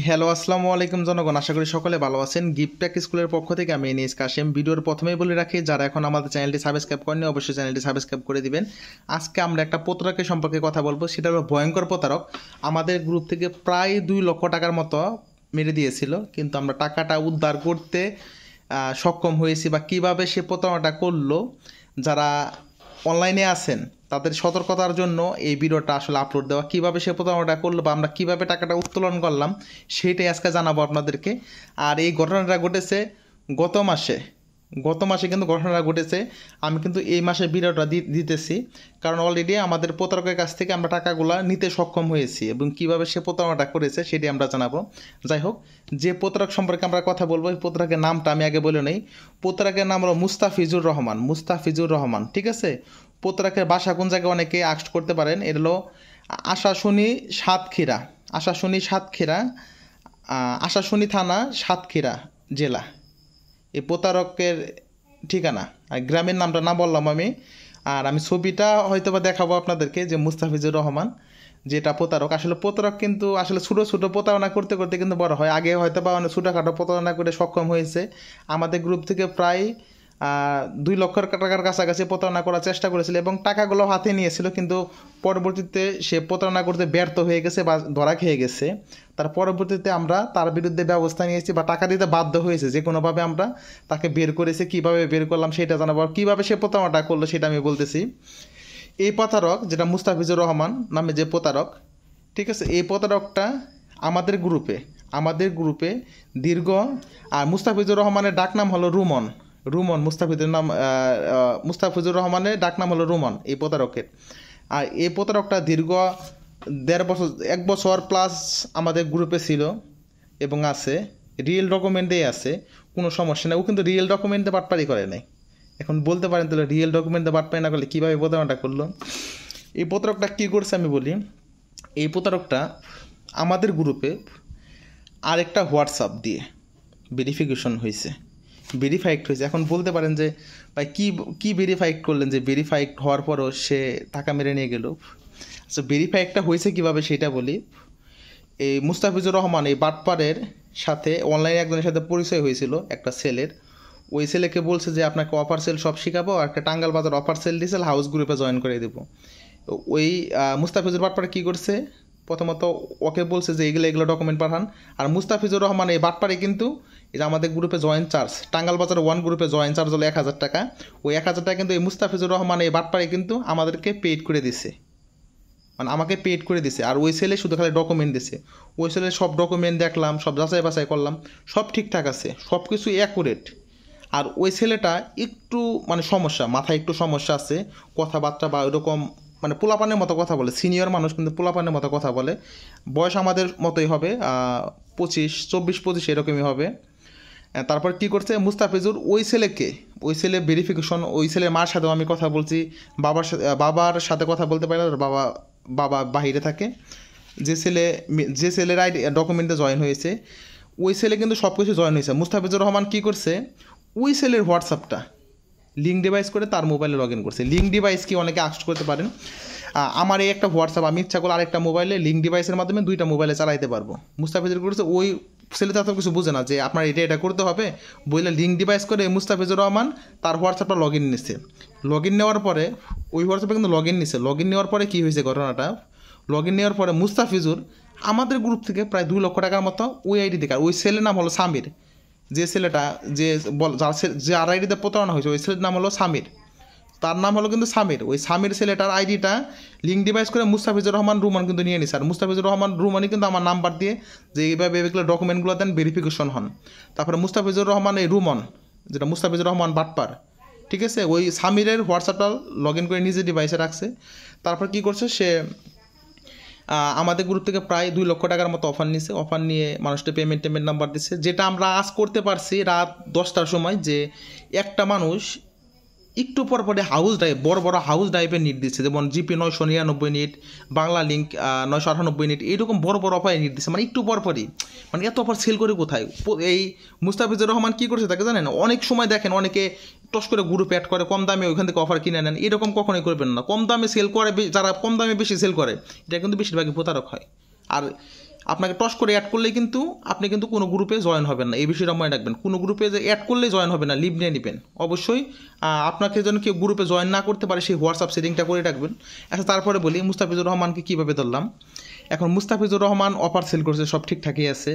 Hello, আসসালামু আলাইকুম জনগণ। আশা করি সকলে ভালো আছেন। গিফটটেক স্কুলের পক্ষ থেকে আমি এনিস কাশেম। ভিডিওর প্রথমেই বলে রাখি, যারা এখন আমাদের চ্যানেলটি সাবস্ক্রাইব করেনি অবশ্যই চ্যানেলটি সাবস্ক্রাইব করে দিবেন। আজকে আমরা একটা প্রতারকের সম্পর্কে কথা বলবো, সেটা হলো ভয়ঙ্কর প্রতারক। আমাদের গ্রুপ থেকে প্রায় 2 লক্ষ টাকার মতো মেরে দিয়েছিল, কিন্তু আমরা টাকাটা উদ্ধার করতে সক্ষম হয়েছি। বা কীভাবে সে প্রতারণাটা করলো, যারা অনলাইনে আছেন তাদের সতর্কতার জন্য এই ভিডিওটা আসলে আপলোড দেওয়া। কীভাবে সে প্রতারণাটা করলো বা আমরা কীভাবে টাকাটা উত্তোলন করলাম সেটাই আজকে জানাবো আপনাদেরকে। আর এই ঘটনাটা ঘটেছে গত মাসে কিন্তু ঘটনাটা ঘটেছে। আমি কিন্তু এই মাসে ভিডিওটা দিতেছি, কারণ অলরেডি আমাদের প্রতারকের কাছ থেকে আমরা টাকাগুলো নিতে সক্ষম হয়েছি এবং কীভাবে সে প্রতারণাটা করেছে সেটি আমরা জানাবো। যাই হোক, যে প্রতারক সম্পর্কে আমরা কথা বলবো, এই প্রতারকের নামটা আমি আগে বলে নেই। প্রতারকের নাম হলো মুস্তাফিজুর রহমান। ঠিক আছে, প্রতারকের বাসা কোন জায়গায় অনেকে আক্ট করতে পারেন। এটা হলো আশাশুনি থানা, সাতক্ষীরা জেলা এই প্রতারকের ঠিকানা। আর গ্রামের নামটা না বললাম আমি। আর আমি ছবিটা হয়তো বা দেখাবো আপনাদেরকে, যে মুস্তাফিজুর রহমান যেটা প্রতারক। আসলে প্রতারক কিন্তু আসলে ছোটো ছোটো প্রতারণা করতে করতে কিন্তু বড় হয়। আগে হয়তো বা অনেক ছোটোখাটো প্রতারণা করে সক্ষম হয়েছে। আমাদের গ্রুপ থেকে প্রায় 2 লক্ষ টাকার কাছাকাছি প্রতারণা করার চেষ্টা করেছিল এবং টাকাগুলো হাতে নিয়েছিল, কিন্তু পরবর্তীতে সে প্রতারণা করতে ব্যর্থ হয়ে গেছে বা ধরা খেয়ে গেছে। তার পরবর্তীতে আমরা তার বিরুদ্ধে ব্যবস্থা নিয়েছি বা টাকা দিতে বাধ্য হয়েছে। যে কোনোভাবে আমরা তাকে বের করেছি। কীভাবে বের করলাম সেটা জানাবো, কীভাবে সে প্রতারণাটা করলো সেটা আমি বলতেছি। এই প্রতারক, যেটা মুস্তাফিজুর রহমান নামে যে প্রতারক, ঠিক আছে, এই প্রতারকটা আমাদের গ্রুপে দীর্ঘ। আর মুস্তাফিজুর রহমানের ডাকনাম হলো রুমন। মুস্তাফিজুর রহমানের ডাকনাম হলো রুমন এই প্রতারকের। আর এই প্রতারকটা দীর্ঘ 1.5 বছর প্লাস আমাদের গ্রুপে ছিল এবং আছে। রিয়েল ডকুমেন্টেই আছে, কোনো সমস্যা নেই। ও কিন্তু রিয়েল ডকুমেন্টে বাটপারি করে নাই। এখন বলতে পারেন তাহলে রিয়েল ডকুমেন্টে বাটপারি না করলে কীভাবে প্রতারণাটা করলো? এই প্রতারকটা কী করছে আমি বলি। এই প্রতারকটা আমাদের গ্রুপে আরেকটা হোয়াটসঅ্যাপ দিয়ে ভেরিফিকেশন হয়েছে। এখন বলতে পারেন যে ভাই কী ভেরিফাইড করলেন, যে ভেরিফাইড হওয়ার পরও সে টাকা মেরে নিয়ে গেল। আচ্ছা, ভেরিফাইডটা হয়েছে কীভাবে সেটা বলি। এই মুস্তাফিজুর রহমান এই বাটপারের সাথে অনলাইনে একজনের সাথে পরিচয় হয়েছিল, একটা সেলের। ওই ছেলেকে বলছে যে আপনাকে অফার সেল সব শেখাবো, আর একটা টাঙ্গাল বাজার অফার সেল দিয়েছে, হাউস গ্রুপে জয়েন করে দেবো। ওই মুস্তাফিজুর বাটপারে কী করছে, প্রথমত ওকে বলছে যে এগুলো ডকুমেন্ট পাঠান। আর মুস্তাফিজুর রহমান এই বাটপারে কিন্তু এই যে আমাদের গ্রুপে জয়েন্ট চার্জ, টাঙ্গাল বাজার 1 গ্রুপে জয়েন্ট চার্জ হলো 1000 টাকা। ওই 1000 টাকা কিন্তু এই মুস্তাফিজুর রহমান এই বাটপারে কিন্তু আমাদেরকে পেইড করে দিছে, মানে আমাকে পেইড করে দিছে। আর ওই ছেলে শুধু খালি ডকুমেন্ট দিছে। ওই ছেলের সব ডকুমেন্ট দেখলাম, সব যাচাই বাছাই করলাম, সব ঠিকঠাক আছে, সব কিছু অ্যাকুরেট। আর ওই ছেলেটা একটু মানে মাথায় একটু সমস্যা আছে, কথাবার্তা বা ওইরকম মানে পোলাপানের মতো কথা বলে। সিনিয়র মানুষ কিন্তু পোলাপানের মতো কথা বলে। বয়স আমাদের মতোই হবে, 24-25 এরকমই হবে। তারপর কি করছে মুস্তাফিজুর, ওই ছেলে ভেরিফিকেশন, ওই ছেলের মার সাথেও আমি কথা বলছি, বাবার সাথে কথা বলতে পারি না। বাবা বাহিরে থাকে। যে ছেলের আইডি ডকুমেন্টে জয়েন হয়েছে, ওই ছেলে কিন্তু সব কিছু জয়েন হয়েছে। মুস্তাফিজুর রহমান কী করছে, ওই ছেলের হোয়াটসঅ্যাপটা লিঙ্ক ডিভাইস করে তার মোবাইলে লগ ইন করছে। লিঙ্ক ডিভাইস কি অনেকে আক্ট করতে পারেন। আমার এই একটা হোয়াটসঅ্যাপ, আমি ইচ্ছা করলে আরেকটা মোবাইলে লিঙ্ক ডিভাইসের মাধ্যমে 2টা মোবাইলে চালাইতে পারবো। মুস্তাফিজুর করছে, ওই ছেলেটা তো কিছু বুঝে না যে আপনার এটা করতে হবে, বইলে লিঙ্ক ডিভাইস করে মুস্তাফিজুর রহমান তার হোয়াটসঅ্যাপটা লগ ইন নিচ্ছে। লগ ইন নেওয়ার পরে ওই হোয়াটসঅ্যাপে কিন্তু লগ ইন নেওয়ার পরে কী হয়েছে ঘটনাটা, লগ ইন নেওয়ার পরে মুস্তাফিজুর আমাদের গ্রুপ থেকে প্রায় 2 লক্ষ টাকার মতো ওই আইডি থেকে। আর ওই ছেলের নাম হলো সামির। যে ছেলেটা যার আইডিতে প্রতারণা হয়েছে, ওই ছেলের নাম হলো সামির। তার নাম হলো কিন্তু সামির। ওই সামির ছেলেটার আইডিটা লিঙ্ক ডিভাইস করে মুস্তাফিজুর রহমান রুমান কিন্তু নিয়ে নিছে। আর মুস্তাফিজুর রহমান রুমানই কিন্তু আমার নাম্বার দিয়ে যে এইভাবে এগুলো ডকুমেন্টগুলো দেন, ভেরিফিকেশন হন। তারপরে মুস্তাফিজুর রহমান এই রুমন, যেটা মুস্তাফিজুর রহমান বাটপার, ঠিক আছে, ওই সামিরের হোয়াটসঅ্যাপটা লগ ইন করে নিজের ডিভাইসে রাখছে। তারপর কী করছে, সে আমাদের গ্রুপ থেকে প্রায় 2 লক্ষ টাকার মতো অফার নিছে। অফার নিয়ে মানুষটা পেমেন্ট নাম্বার দিচ্ছে, যেটা আমরা আজ করতে পারছি রাত 10টার সময়। যে একটা মানুষ একটু পরে বড় বড় হাউস ড্রাইভের নিট দিচ্ছে, যেমন GP 999 net, Banglalink 998 net, এইরকম বড় বড় অফারে নিট দিচ্ছে। মানে একটু পরপরই, মানে এত অফার সেল করে কোথায়। এই মুস্তাফিজুর রহমান কী করছে তাকে জানেন, অনেক সময় দেখেন অনেকে টস করে গ্রুপ অ্যাড করে, কম দামে ওইখান থেকে অফার কিনে নেন। এরকম কখনোই করবেন না। কম দামে সেল করে, যারা কম দামে বেশি সেল করে, এটা কিন্তু বেশিরভাগই প্রতারক হয়। আর আপনাকে টস করে অ্যাড করলেই কিন্তু আপনি কিন্তু কোনো গ্রুপে জয়েন হবেন না, এই বিষয়টা মনে রাখবেন। কোনো গ্রুপে যে অ্যাড করলেই জয়েন হবে না, লিভ নিয়ে নেবেন অবশ্যই। আপনাকে যেন কেউ গ্রুপে জয়েন না করতে পারে সেই হোয়াটসঅ্যাপ সেটিংটা করে রাখবেন। আচ্ছা, তারপরে বলি মুস্তাফিজুর রহমানকে কীভাবে ধরলাম। এখন মুস্তাফিজুর রহমান অফার সেল করছে, সব ঠিকঠাকই আছে।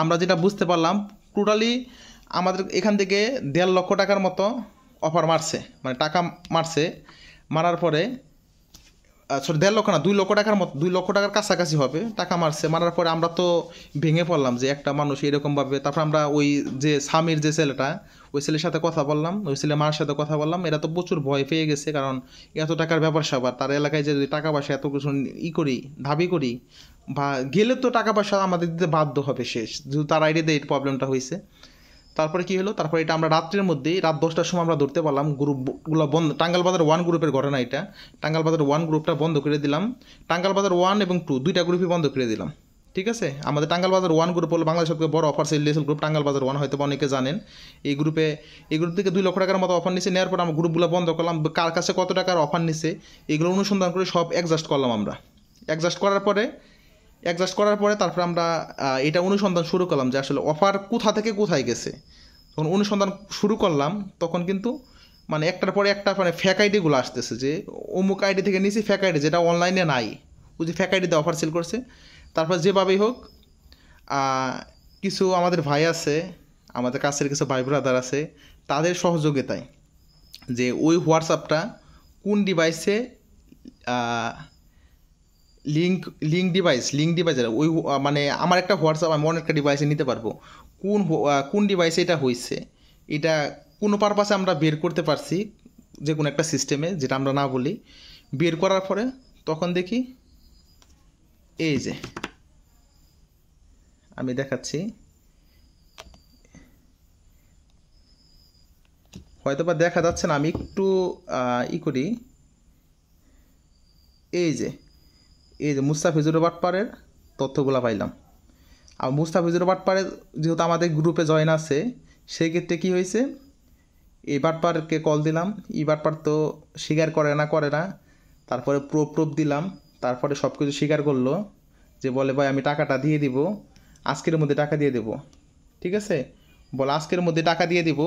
আমরা যেটা বুঝতে পারলাম টোটালি আমাদের এখান থেকে 1.5 লক্ষ টাকার মতো অফার মারছে, মানে টাকা মারছে। মারার পরে সরি 1.5 লক্ষ না, 2 লক্ষ টাকার মতো, 2 লক্ষ টাকার কাছাকাছি হবে টাকা মারছে। মারার পরে আমরা তো ভেঙে পড়লাম যে একটা মানুষ এরকমভাবে। তারপর আমরা ওই যে স্বামীর যে ছেলেটা, ওই ছেলের সাথে কথা বললাম, ওই ছেলে মার সাথে কথা বললাম। এরা তো প্রচুর ভয় পেয়ে গেছে, কারণ এত টাকার ব্যাপার স্যাপার, তার এলাকায় যে টাকা পয়সা এত কিছু করি দাবি করি বা গেলে তো টাকা পয়সা আমাদের দিতে বাধ্য হবে শেষ, যেহেতু তার আইডিয়াতে এই প্রবলেমটা হয়েছে। তারপরে কী হলো, তারপরে এটা আমরা রাত্রের মধ্যেই রাত 10টার সময় আমরা ধরতে পারলাম। গ্রুপগুলো বন্ধ, টাঙ্গাইল বাজার 1 গ্রুপের ঘটনা এটা। টাঙ্গাইল বাজার 1 গ্রুপটা বন্ধ করে দিলাম। টাঙ্গাইল বাজার 1 এবং 2 দুইটা গ্রুপই বন্ধ করে দিলাম, ঠিক আছে। আমাদের টাঙ্গাইল বাজার 1 গ্রুপ হলো বাংলাদেশের সবথেকে বড় অফার সেল গ্রুপ টাঙ্গাইল বাজার 1, হয়তো অনেকে জানেন। এই গ্রুপ থেকে 2 লক্ষ টাকার মতো অফার নিচ্ছে। নেওয়ার পর আমরা গ্রুপগুলো বন্ধ করলাম। কার কাছে কত টাকার অফার নিচ্ছে এগুলো অনুসন্ধান করে সব অ্যাডজাস্ট করলাম আমরা। অ্যাডজাস্ট করার পরে তারপরে আমরা এটা অনুসন্ধান শুরু করলাম যে আসলে অফার কোথা থেকে কোথায় গেছে। যখন অনুসন্ধান শুরু করলাম তখন কিন্তু মানে একটার পরে একটা মানে ফ্যাক আইডিগুলো আসতেছে, যে অমুক আইডি থেকে নিয়েছি ফ্যাক আইডি, যেটা অনলাইনে নাই, ওই যে ফ্যাক আইডিতে অফার সেল করছে। তারপর যেভাবেই হোক কিছু আমাদের ভাই আছে, আমাদের কাছের কিছু ভাই ব্রাদার আছে, তাদের সহযোগিতায় যে ওই হোয়াটসঅ্যাপটা কোন ডিভাইসে লিঙ্ক ডিভাইসের ওই মানে আমার একটা হোয়াটসঅ্যাপ আমি অনেকটা ডিভাইসে নিতে পারবো, কোন ডিভাইসে এটা হয়েছে, এটা কোনো পারপাসে আমরা বের করতে পারছি যে কোনো একটা সিস্টেমে, যেটা আমরা না বলি। বের করার পরে তখন দেখি এই যে আমি দেখাচ্ছি, হয়তো বা দেখা যাচ্ছে না, আমি একটু করি। এই যে মুস্তাফিজুর বাটপারের তথ্যগুলো পাইলাম। আর মুস্তাফিজুর বাটপারের যেহেতু আমাদের গ্রুপে জয়েন আছে, সেই ক্ষেত্রে কী হয়েছে, এই বাটপারকে কল দিলাম, এই বাটপার তো স্বীকার করে না। তারপরে প্রুফ দিলাম, তারপরে সব কিছু স্বীকার করলো, যে বলে ভাই আমি টাকাটা দিয়ে দিব, আজকের মধ্যে টাকা দিয়ে দেব, ঠিক আছে, বলে আজকের মধ্যে টাকা দিয়ে দিব।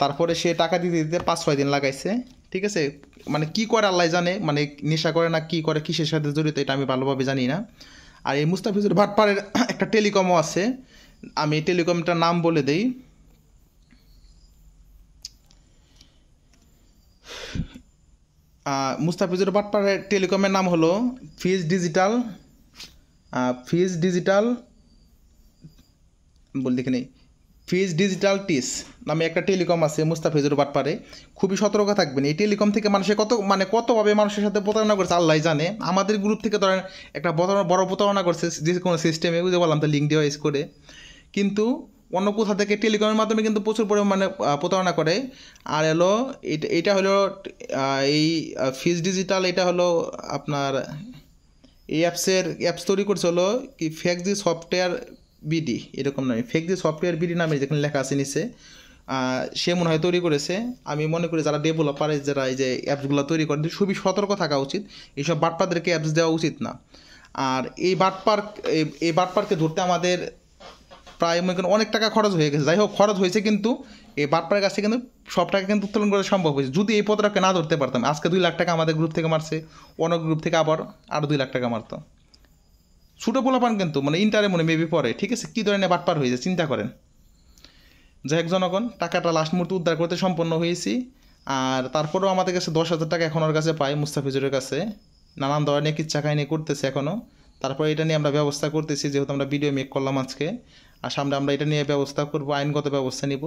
তারপরে সে টাকা দিতে 5-6 দিন লাগাইছে, ঠিক আছে। মানে কি করে আল্লাহ জানে, মানে নেশা করে না কি করে, কিসের সাথে জড়িত এটা আমি ভালোভাবে জানি না। আর এই মুস্তাফিজুর বাটপারের একটা টেলিকমও আছে, আমি টেলিকমটার নাম বলে দেই। মুস্তাফিজুর বাটপারের টেলিকমের নাম হলো ফিজ ডিজিটাল বল দেখে নেই, ফিজ ডিজিটাল টিস নামে একটা টেলিকম আছে মুস্তাফিজুর বাটপারে। খুবই সতর্ক থাকবেন, এই টেলিকম থেকে মানুষের কতভাবে মানুষের সাথে প্রতারণা করছে আল্লাহ জানে। আমাদের গ্রুপ থেকে ধরেন একটা বড় প্রতারণা করছে যে কোনো সিস্টেমে, বুঝতে পারলাম তো লিঙ্ক ডিভাইস করে, কিন্তু অন্য কোথা থেকে টেলিকমের মাধ্যমে কিন্তু প্রচুর পরিমাণে প্রতারণা করে। আর হলো এটা হলো এই ফিজ ডিজিটাল, এটা হলো আপনার এই অ্যাপস তৈরি করছে হলো কি ফ্যাক্সি সফটওয়্যার বিডি, এরকম নামে ফ্যাক্সি সফটওয়্যার বিডি নামে যেখানে লেখা আছে নিচে, সে মনে হয় তৈরি করেছে। আমি মনে করি যারা ডেভেলপার, যারা এই যে অ্যাপসগুলো তৈরি করে, খুবই সতর্ক থাকা উচিত, এইসব বাটপারদেরকে অ্যাপস দেওয়া উচিত না। আর এই বাটপারকে ধরতে আমাদের প্রায় মনে করেন অনেক টাকা খরচ হয়ে গেছে। যাই হোক, খরচ হয়েছে, কিন্তু এই বাটপারের কাছে কিন্তু সব টাকা কিন্তু উত্তোলন করা সম্ভব হয়েছে। যদি এই প্রতারককে না ধরতে পারতাম, আজকে 2 লাখ টাকা আমাদের গ্রুপ থেকে মারছে, অন্য গ্রুপ থেকে আবার আরও 2 লাখ টাকা মারতো। ছোটো পোলাপান কিন্তু মানে ইন্টারে মনে মেবি পড়ে, ঠিক আছে, কী ধরনের বাটপার হয়েছে চিন্তা করেন। যাই হোক জনগণ, টাকাটা লাস্ট মুহূর্তে উদ্ধার করতে সম্পন্ন হয়েছি। আর তারপরেও আমাদের কাছে 10,000 টাকা এখন ওর কাছে পাই, মুস্তাফিজুরের কাছে। নানান ধরনের কিচ্ছা কাহিনী করতেছে এখনও। তারপরে এটা নিয়ে আমরা ব্যবস্থা করতেছি, যেহেতু আমরা ভিডিও মেক করলাম আজকে, আর সামনে আমরা এটা নিয়ে ব্যবস্থা করব, আইনগত ব্যবস্থা নিব,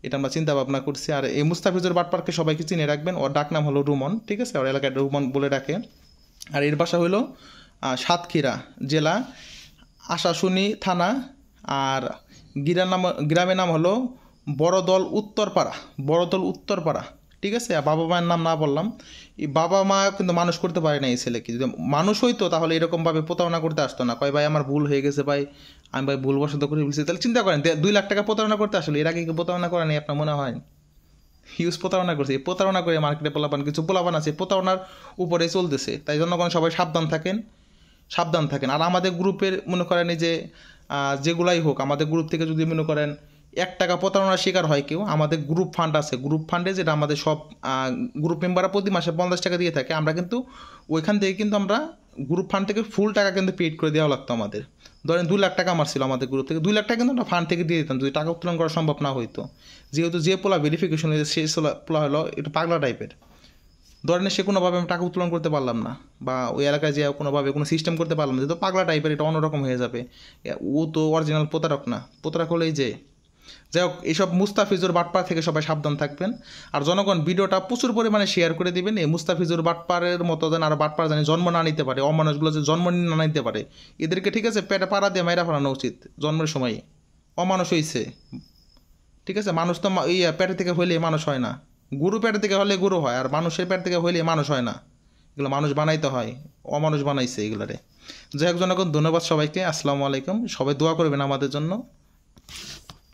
এটা আমরা চিন্তা ভাবনা করছি। আর এই মুস্তাফিজুর বাটপারকে সবাইকে চিনে রাখবেন, ওর ডাক নাম হলো রুমন, ঠিক আছে, ওর এলাকায় রুমন বলে ডাকে। আর এর বাসা হলো সাতক্ষীরা জেলা, আশাশুনি থানা, আর গ্রামের নাম হলো বড়দল উত্তরপাড়া, ঠিক আছে। আর বাবা মায়ের নাম না বললাম, এই বাবা মা কিন্তু মানুষ করতে পারে না এই ছেলেকে। যদি মানুষ হইতো তাহলে এরকমভাবে প্রতারণা করতে আসতো না, কয় ভাই আমার ভুল হয়ে গেছে ভাই, আমি ভাই ভুলবশত করে ফেলছি। তাহলে চিন্তা করেন 2 লাখ টাকা প্রতারণা করতে আসলে, এর আগে কি প্রতারণা করে নেই আপনার মনে হয়? হিউজ প্রতারণা করছে, এই প্রতারণা করে মার্কেটে কিছু পোলাপান আছে, প্রতারণার উপরে চলতেছে। তাই জন্য সবাই সাবধান থাকেন, সাবধান থাকেন। আর আমাদের গ্রুপের মনে করেন এই যে যেগুলাই হোক, আমাদের গ্রুপ থেকে যদি মনে করেন 1 টাকা প্রতারণার শিকার হয় কেউ, আমাদের গ্রুপ ফান্ড আছে, গ্রুপ ফান্ডে যেটা আমাদের সব গ্রুপ মেম্বাররা প্রতি মাসে 50 টাকা দিয়ে থাকে, আমরা কিন্তু ওইখান থেকে কিন্তু আমরা গ্রুপ ফান্ড থেকে ফুল টাকা কিন্তু পেড করে দেওয়া লাগতো আমাদের। ধরেন 2 লাখ টাকা আমার ছিল আমাদের গ্রুপ থেকে, 2 লাখ টাকা কিন্তু আমরা ফান্ড থেকে দিয়ে দিতাম যদি টাকা উত্তোলন করা সম্ভব না হইতো। যেহেতু যে পোলা ভেরিফিকেশন হয়েছে সেই পোলা হলো একটু পাগলা টাইপের, ধরেন সে কোনোভাবে আমি টাকা উত্তোলন করতে পারলাম না, বা ওই এলাকায় যে কোনোভাবে কোনো সিস্টেম করতে পারলাম না, যেহেতু পাগলা টাইপের, এটা অন্যরকম হয়ে যাবে। ও তো অরিজিনাল প্রতারক না, প্রতারক হলেই যে। যাই হোক, এইসব মুস্তাফিজুর বাটপার থেকে সবাই সাবধান থাকবেন। আর জনগণ ভিডিওটা প্রচুর পরিমাণে শেয়ার করে দিবেন। এই মুস্তাফিজুর বাটপারের মতো যেন আরও বাটপার জানি জন্ম না নিতে পারে, অমানুষগুলো যে জন্ম না নিতে পারে, এদেরকে ঠিক আছে পেটে পাড়া দিয়ে মাইরা ফেলানো উচিত জন্মের সময়। অমানুষ হইছে, ঠিক আছে? মানুষ তো পেটে থেকে হইলে মানুষ হয় না, গরু পেটে থেকে হলে গরু হয়, আর মানুষের পেট থেকে হইলে মানুষ হয় না। এগুলো মানুষ বানাইতে হয়, অমানুষ বানাইছে এগুলারে। যাই হোক জনগণ, ধন্যবাদ সবাইকে। আসসালামু আলাইকুম। সবাই দোয়া করবেন আমাদের জন্য।